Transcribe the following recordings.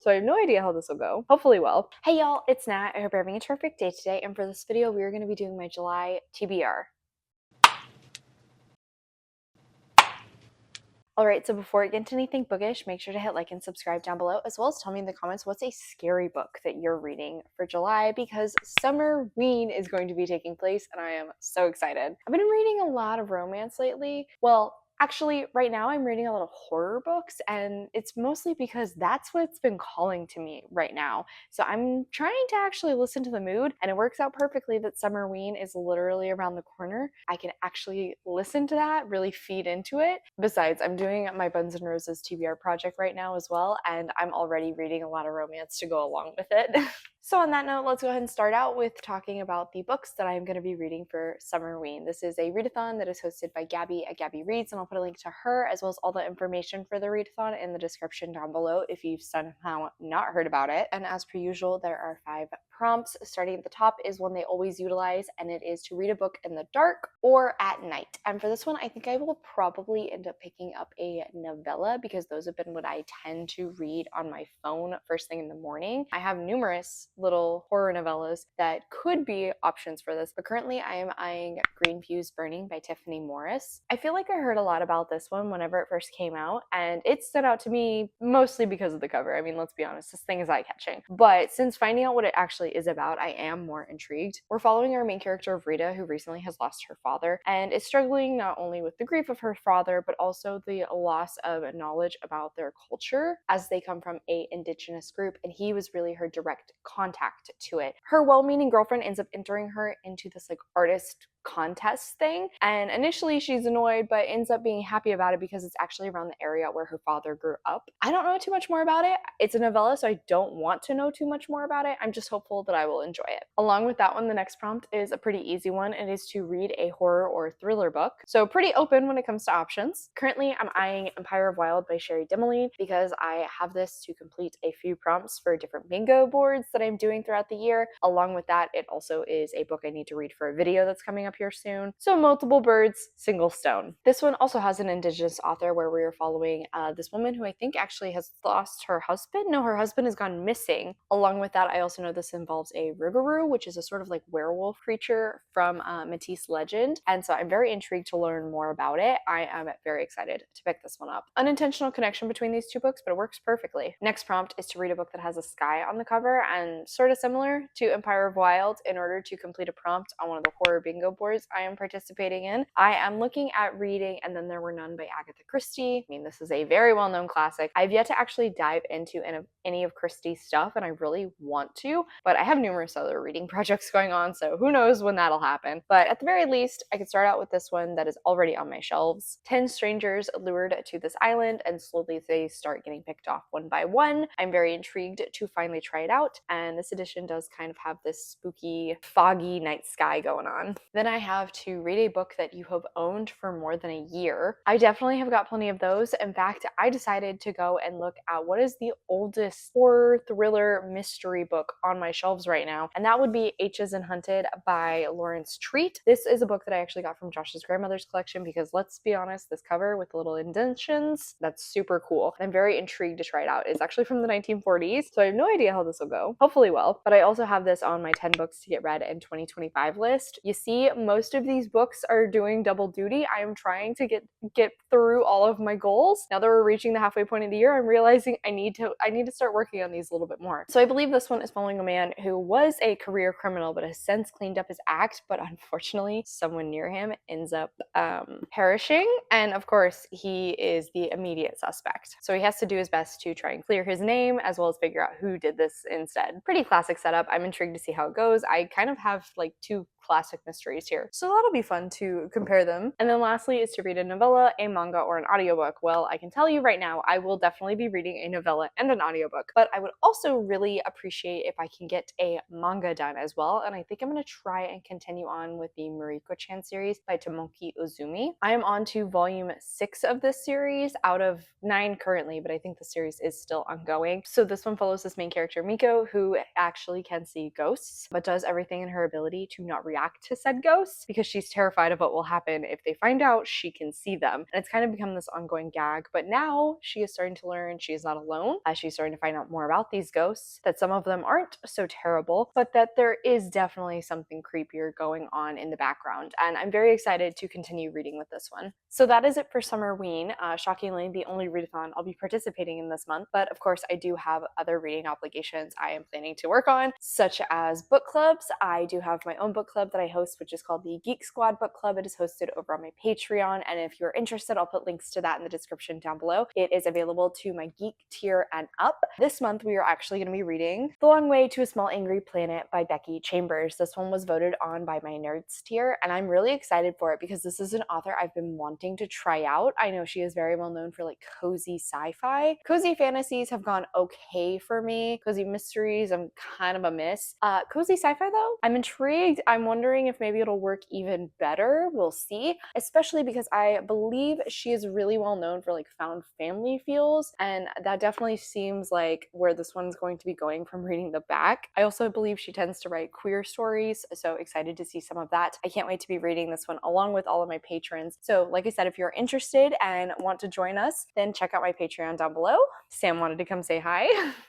So I have no idea how this will go. Hopefully well. Hey y'all, it's Nat. I hope you're having a terrific day today. And for this video, we are going to be doing my July TBR. Alright, so before I get into anything bookish, make sure to hit like and subscribe down below, as well as tell me in the comments what's a scary book that you're reading for July, because Summerween is going to be taking place and I am so excited. I've been reading a lot of romance lately. Well, actually, right now I'm reading a lot of horror books, and it's mostly because that's what's been calling to me right now. So I'm trying to actually listen to the mood, and it works out perfectly that Summerween is literally around the corner. I can actually listen to that, really feed into it. Besides, I'm doing my Buns and Roses TBR project right now as well, and I'm already reading a lot of romance to go along with it. So on that note, let's go ahead and start out with talking about the books that I'm going to be reading for Summerween. This is a readathon that is hosted by Gabby at Gabby Reads, and I'll put a link to her as well as all the information for the readathon in the description down below if you've somehow not heard about it. And as per usual, there are 5 prompts. Starting at the top is one they always utilize, and it is to read a book in the dark or at night. And for this one, I think I will probably end up picking up a novella, because those have been what I tend to read on my phone first thing in the morning. I have numerous little horror novellas that could be options for this, but currently I am eyeing Green Pews Burning by Tiffany Morris. I feel like I heard a lot about this one whenever it first came out, and it stood out to me mostly because of the cover. I mean, let's be honest, this thing is eye-catching. But since finding out what it actually is about, I am more intrigued. We're following our main character of Rita, who recently has lost her father and is struggling not only with the grief of her father, but also the loss of knowledge about their culture, as they come from a indigenous group, and he was really her direct contact to it. Her well-meaning girlfriend ends up entering her into this like artist contest thing, and initially she's annoyed but ends up being happy about it because it's actually around the area where her father grew up. I don't know too much more about it. It's a novella, so I don't want to know too much more about it. I'm just hopeful that I will enjoy it. Along with that one, the next prompt is a pretty easy one. It is to read a horror or thriller book, so pretty open when it comes to options. Currently I'm eyeing Empire of Wild by Sherry Dimmoline because I have this to complete a few prompts for different bingo boards that I'm doing throughout the year. Along with that, it also is a book I need to read for a video that's coming up here soon. So multiple birds, single stone. This one also has an indigenous author where we are following this woman who I think actually has lost her husband. No, her husband has gone missing. Along with that, I also know this involves a rougarou, which is a sort of like werewolf creature from Matisse legend. And so I'm very intrigued to learn more about it. I am very excited to pick this one up. Unintentional connection between these two books, but it works perfectly. Next prompt is to read a book that has a sky on the cover, and sort of similar to Empire of Wild, in order to complete a prompt on one of the horror bingo boards I am participating in, I am looking at reading And Then There Were None by Agatha Christie. I mean, this is a very well-known classic. I've yet to actually dive into any of Christie's stuff, and I really want to, but I have numerous other reading projects going on, so who knows when that'll happen. But at the very least, I could start out with this one that is already on my shelves. 10 strangers lured to this island, and slowly they start getting picked off one by one. I'm very intrigued to finally try it out, and this edition does kind of have this spooky, foggy night sky going on. Then I have to read a book that you have owned for more than a year. I definitely have got plenty of those. In fact, I decided to go and look at what is the oldest horror thriller mystery book on my shelves right now, and that would be 𝗖ście and Hunted by Lawrence Treat. This is a book that I actually got from Josh's grandmother's collection because, let's be honest, this cover with the little indentions, that's super cool. I'm very intrigued to try it out. It's actually from the 1940s, so I have no idea how this will go. Hopefully well. But I also have this on my 10 books to get read in 2025 list. You see, most of these books are doing double duty. I am trying to get through all of my goals. Now that we're reaching the halfway point of the year, I'm realizing I need to start working on these a little bit more. So I believe this one is following a man who was a career criminal but has since cleaned up his act, but unfortunately someone near him ends up perishing, and of course he is the immediate suspect. So he has to do his best to try and clear his name as well as figure out who did this instead. Pretty classic setup. I'm intrigued to see how it goes. I kind of have like 2 classic mysteries here, so that'll be fun to compare them. And then lastly is to read a novella, a manga, or an audiobook. Well, I can tell you right now, I will definitely be reading a novella and an audiobook, but I would also really appreciate if I can get a manga done as well, and I think I'm going to try and continue on with the Mariko-chan series by Tomoki Uzumi. I am on to volume 6 of this series out of 9 currently, but I think the series is still ongoing. So this one follows this main character Miko, who actually can see ghosts, but does everything in her ability to not react react to said ghosts because she's terrified of what will happen if they find out she can see them. And it's kind of become this ongoing gag, but now she is starting to learn she is not alone as she's starting to find out more about these ghosts, that some of them aren't so terrible, but that there is definitely something creepier going on in the background. And I'm very excited to continue reading with this one. So that is it for Summerween. Shockingly, the only readathon I'll be participating in this month, but of course I do have other reading obligations I am planning to work on, such as book clubs. I do have my own book club that I host, which is called the Geek Squad Book Club. It is hosted over on my Patreon, and if you're interested, I'll put links to that in the description down below. It is available to my geek tier and up. This month we are actually going to be reading The Long Way to a Small Angry Planet by Becky Chambers. This one was voted on by my nerds tier, and I'm really excited for it because this is an author I've been wanting to try out. I know she is very well known for like cozy sci-fi. Cozy fantasies have gone okay for me. Cozy mysteries, I'm kind of a miss. Cozy sci-fi though, I'm intrigued. I'm wondering if maybe it'll work even better. We'll see, especially because I believe she is really well known for like found family feels, and that definitely seems like where this one's going to be going from reading the back. I also believe she tends to write queer stories, so excited to see some of that. I can't wait to be reading this one along with all of my patrons. So like I said, if you're interested and want to join us, then check out my Patreon down below. Sam wanted to come say hi.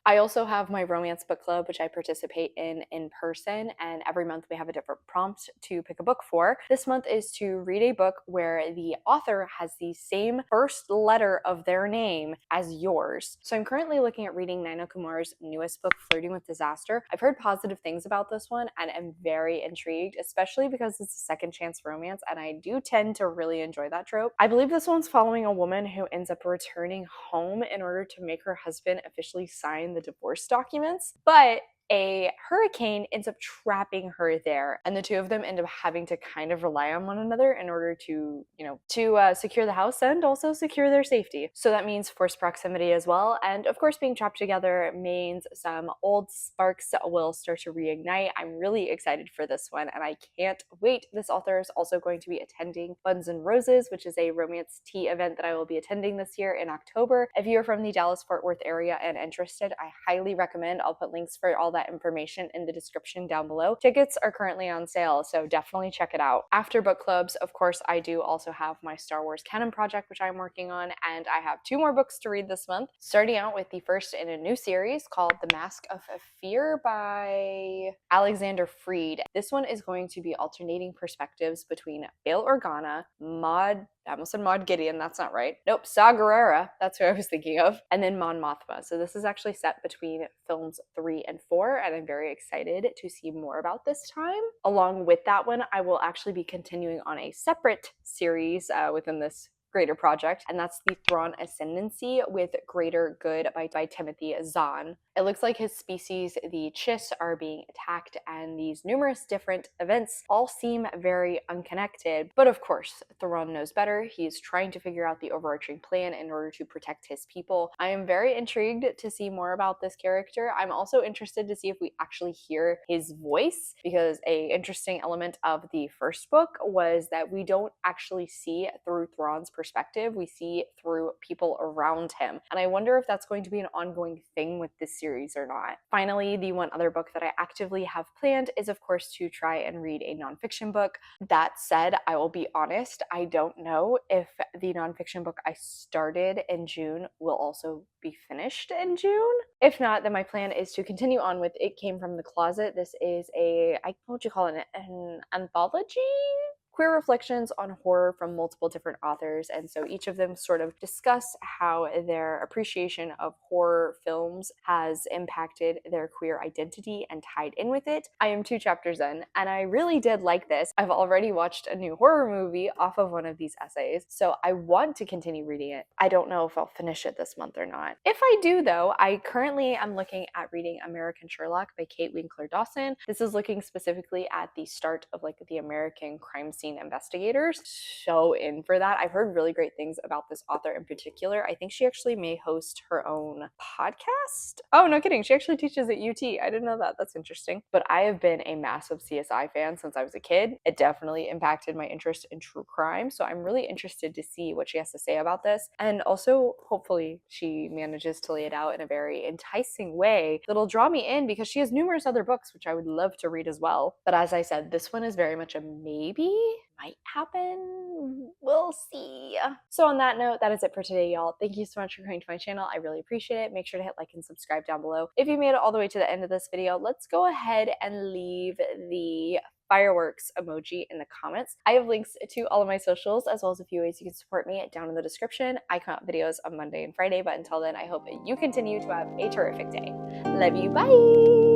I also have my romance book club, which I participate in person, and every month we have a different prompt to pick a book for. This month is to read a book where the author has the same first letter of their name as yours. So I'm currently looking at reading Naino Kumar's newest book, Flirting with Disaster. I've heard positive things about this one and am very intrigued, especially because it's a second chance romance, and I do tend to really enjoy that trope. I believe this one's following a woman who ends up returning home in order to make her husband officially sign the divorce documents, but a hurricane ends up trapping her there, and the two of them end up having to kind of rely on one another in order to, secure the house and also secure their safety. So that means forced proximity as well, and of course being trapped together means some old sparks will start to reignite. I'm really excited for this one, and I can't wait. This author is also going to be attending Buns and Roses, which is a romance tea event that I will be attending this year in October. If you're from the Dallas-Fort Worth area and interested, I highly recommend. I'll put links for all that information in the description down below. Tickets are currently on sale, so definitely check it out. After book clubs, of course, I do also have my Star Wars canon project, which I'm working on, and I have 2 more books to read this month, starting out with the first in a new series called The Mask of Fear by Alexander Freed. This one is going to be alternating perspectives between Bail Organa, I almost said Maud Gideon, that's not right. Nope, Saw Gerrera, that's who I was thinking of, and then Mon Mothma. So this is actually set between films 3 and 4, and I'm very excited to see more about this time. Along with that one, I will actually be continuing on a separate series within this greater project, and that's the Thrawn Ascendancy with Greater Good by Timothy Zahn. It looks like his species, the 𝗖cie, are being attacked, and these numerous different events all seem very unconnected. But of course, Thrawn knows better. He's trying to figure out the overarching plan in order to protect his people. I am very intrigued to see more about this character. I'm also interested to see if we actually hear his voice, because an interesting element of the first book was that we don't actually see through Thrawn's perspective. We see through people around him. And I wonder if that's going to be an ongoing thing with this series or not. Finally, the one other book that I actively have planned is, of course, to try and read a nonfiction book. That said, I will be honest, I don't know if the nonfiction book I started in June will also be finished in June. If not, then my plan is to continue on with It Came From the Closet. This is what would you call it, an anthology? Queer reflections on horror from multiple different authors, and so each of them sort of discuss how their appreciation of horror films has impacted their queer identity and tied in with it. I am 2 chapters in, and I really did like this. I've already watched a new horror movie off of one of these essays, so I want to continue reading it. I don't know if I'll finish it this month or not. If I do, though, I currently am looking at reading American Sherlock by Kate Winkler Dawson. This is looking specifically at the start of like the American crime scene unseen investigators. So in for that. I've heard really great things about this author in particular. I think she actually may host her own podcast. Oh, no kidding. She actually teaches at UT. I didn't know that. That's interesting. But I have been a massive CSI fan since I was a kid. It definitely impacted my interest in true crime. So I'm really interested to see what she has to say about this. And also, hopefully, she manages to lay it out in a very enticing way that'll draw me in, because she has numerous other books which I would love to read as well. But as I said, this one is very much a maybe. Might happen. We'll see. So on that note, that is it for today, y'all. Thank you so much for coming to my channel. I really appreciate it. Make sure to hit like and subscribe down below. If you made it all the way to the end of this video, let's go ahead and leave the fireworks emoji in the comments. I have links to all of my socials, as well as a few ways you can support me down in the description. I come out videos on Monday and Friday, but until then, I hope that you continue to have a terrific day. Love you, bye!